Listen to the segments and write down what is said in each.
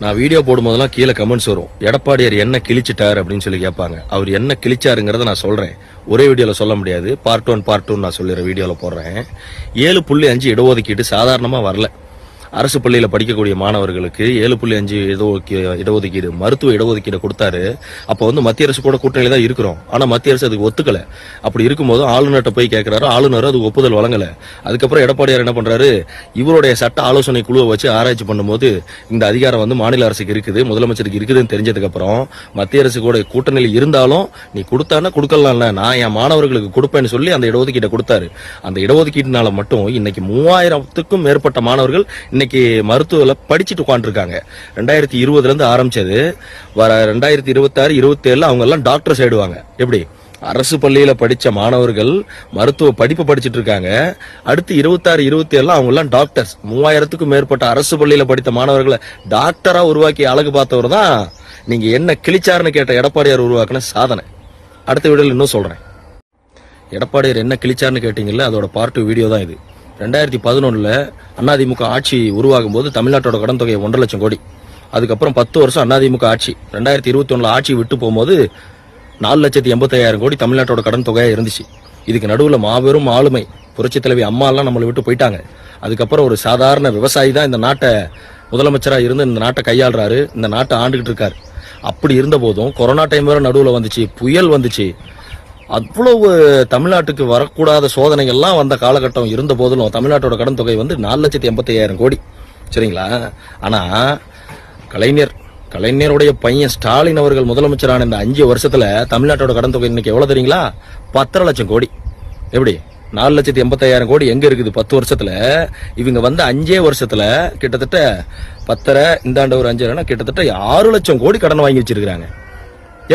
நான் வீடியோ போடும்போதெல்லாம் கீழே கமெண்ட்ஸ் வரும், எடப்பாடியார் என்ன கிழிச்சிட்டாரு அப்படின்னு சொல்லி கேட்பாங்க. அவர் என்ன கிழிச்சாருங்கிறத நான் சொல்றேன். ஒரே வீடியோல சொல்ல முடியாது, பார்ட் 1 நான் சொல்லிடுறேன். வீடியோல போடுறேன். 7.5 இடஒதுக்கீடு சாதாரணமா வரல. அரசு பள்ளியில படிக்கக்கூடிய மாணவர்களுக்கு 7.5 இடஒதுக்கீடு, மருத்துவ இடஒதுக்கீடு கொடுத்தாரு. அப்ப மத்திய அரசு கூட கூட்டணியில தான் இருக்கிறோம். ஆனா மத்திய அரசு அதுக்கு ஒத்துக்கல. அப்படி இருக்கும்போது ஆளுநர்கிட்ட போய் கேட்கிறாரு, ஆளுநர் அதுக்கு ஒப்புதல் வழங்கல. அதுக்கப்புறம் எடப்பாடியார் என்ன பண்றாரு, இவருடைய சட்ட ஆலோசனை குழுவை வச்சு ஆராய்ச்சி பண்ணும்போது இந்த அதிகாரம் மாநில அரசுக்கு இருக்குது, முதலமைச்சருக்கு இருக்குதுன்னு தெரிஞ்சதுக்கு அப்புறம் மத்திய அரசு கூட கூட்டணியில் இருந்தாலும் நீ கொடுத்தானா கொடுக்கலாம்ல, நான் என் மாணவர்களுக்கு கொடுப்பேன்னு சொல்லி அந்த இடஒதுக்கீட்டை கொடுத்தாரு. அந்த இடஒதுக்கீட்டினால மட்டும் இன்னைக்கு 3000க்கும் மேற்பட்ட மாணவர்கள் இன்னைக்கு மருத்துவ படிச்சுட்டு உட்காந்துருக்காங்க. 2020 இருந்து ஆரம்பிச்சது, வர 2026, 27 அவங்க எல்லாம் டாக்டர்ஸ் ஆயிடுவாங்க. எப்படி அரசு பள்ளியில படிச்ச மாணவர்கள் மருத்துவ படிப்பு படிச்சுட்டு இருக்காங்க. அடுத்து 26, 27 அவங்க எல்லாம் டாக்டர்ஸ். 3000க்கும் மேற்பட்ட அரசு பள்ளியில படித்த மாணவர்களை டாக்டரா உருவாக்கி அழகு பார்த்தவர் தான் நீங்க என்ன கிழிச்சாருன்னு கேட்ட எடப்பாடியார் உருவாக்குன சாதனை. அடுத்த வீடியோல இன்னும் சொல்றேன். எடப்பாடியார் என்ன கிழிச்சாருன்னு கேட்டீங்கல்ல, அதோட பார்ட் 2 வீடியோ தான் இது. 2011 அதிமுக ஆட்சி உருவாகும் போது தமிழ்நாட்டோட கடன் தொகை 1.5 லட்சம் கோடி. அதுக்கப்புறம் 10 வருஷம் அதிமுக ஆட்சி. 2021 ஆட்சி விட்டு போகும்போது 4,85,000 கோடி தமிழ்நாட்டோட கடன் தொகையா இருந்துச்சு. இதுக்கு நடுவில் மாபெரும் ஆளுமை புரட்சி தலைவி அம்மா எல்லாம் நம்மளை விட்டு போயிட்டாங்க. அதுக்கப்புறம் ஒரு சாதாரண விவசாயி தான் இந்த நாட்டை முதலமைச்சரா இருந்து இந்த நாட்டை கையாளுறாரு, இந்த நாட்டை ஆண்டுகிட்டு இருக்காரு. அப்படி இருந்த போதும் கொரோனா டைம் வேற நடுவில் வந்துச்சு, புயல் வந்துச்சு. அவ்வளவு தமிழ்நாட்டுக்கு வரக்கூடாத சோதனைகள்லாம் வந்த காலகட்டம் இருந்த போதிலும் தமிழ்நாட்டோட கடன் தொகை 4,85,000 கோடி. சரிங்களா? ஆனா கலைஞருடைய பையன் ஸ்டாலின் அவர்கள் முதலமைச்சரான இந்த 5 வருஷத்துல தமிழ்நாட்டோட கடன் தொகை இன்னைக்கு எவ்வளவு தெரியுங்களா? 10.5 லட்சம் கோடி. எப்படி 4,85,000 கோடி எங்க இருக்குது 10 வருஷத்துல? இவங்க 5 வருஷத்துல கிட்டத்தட்ட 10 இந்த ஆண்டு ஒரு 5 கிட்டத்தட்ட 6 லட்சம் கோடி கடன் வாங்கி வச்சிருக்காங்க.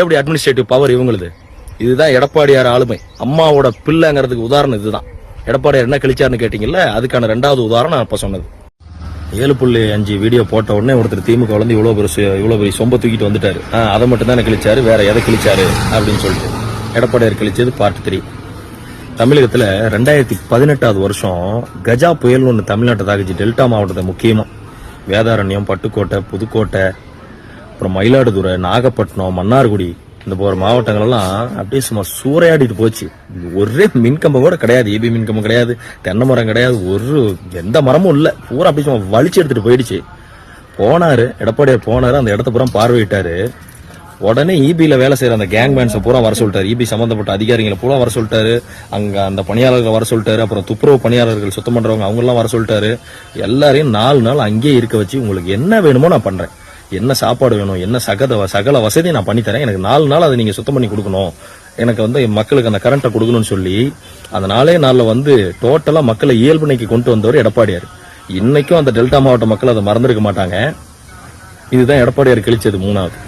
எப்படி அட்மினிஸ்ட்ரேட்டிவ் பவர் இவங்களுது? இதுதான் எடப்பாடியார் ஆளுமை. அம்மாவோட பிள்ளைங்கிறதுக்கு உதாரணம் இதுதான். எடப்பாடியார் என்ன கிழிச்சாருன்னு கேட்டீங்கல்ல, அதுக்கான 2வது உதாரணம் நான் இப்ப சொன்னது. 7.5 வீடியோ போட்ட உடனே ஒருத்தர் திமுக இவ்வளவு பெரிய சொம்ப தூக்கிட்டு வந்துட்டாரு. அதை மட்டும் தான் கிழிச்சாரு, வேற எதை கிழிச்சாரு அப்படின்னு சொல்லிட்டு. எடப்பாடியார் கிழிச்சது பார்ட் 3. தமிழகத்துல 2018 வருஷம் கஜா புயல் ஒன்று தமிழ்நாட்டை தாக்கிச்சு. டெல்டா மாவட்டத்தை முக்கியமா வேதாரண்யம், பட்டுக்கோட்டை, புதுக்கோட்டை, அப்புறம் மயிலாடுதுறை, நாகப்பட்டினம், மன்னார்குடி, இந்த போற மாவட்டங்கள் எல்லாம் அப்படியே சும்மா சூறையாடிட்டு போச்சு. ஒரே மின்கம்பம் கூட கிடையாது, ஈபி மின்கம்பம் கிடையாது, தென்னை மரம் கிடையாது, எந்த மரமும் இல்ல. பூரா அப்படியே சும்மா வலிச்சு எடுத்துட்டு போயிடுச்சு. எடப்பாடியார் போனாரு, அந்த இடத்த பூரா பார்வையிட்டாரு. உடனே ஈபியில வேலை செய்யற அந்த கேங் மேன்ஸை பூரா வர சொல்லிட்டாரு. ஈபி சம்பந்தப்பட்ட அதிகாரிகளை பூரா வர சொல்லிட்டாரு. அங்க அந்த பணியாளர்கள் வர சொல்லிட்டாரு. அப்புறம் துப்புரவு பணியாளர்கள் சுத்தம் பண்றவங்க அவங்க எல்லாம் வர சொல்லிட்டாரு. எல்லாரையும் 4 நாள் அங்கேயே இருக்க வச்சு, உங்களுக்கு என்ன வேணுமோ நான் பண்றேன், என்ன சாப்பாடு வேணும், என்ன சகல வசதி நான் பண்ணி தரேன், எனக்கு 4 நாள் அதை நீங்க சுத்தம் பண்ணி கொடுக்கணும், எனக்கு மக்களுக்கு அந்த கரண்ட்டை கொடுக்கணும்னு சொல்லி அந்த 4 நாள்ல டோட்டலா மக்களை இயல்பு நிலைக்கு கொண்டு வந்தவர் எடப்பாடியார். இன்னைக்கும் அந்த டெல்டா மாவட்ட மக்கள் அதை மறந்துருக்க மாட்டாங்க. இதுதான் எடப்பாடியார் கிழிச்சது 3வது.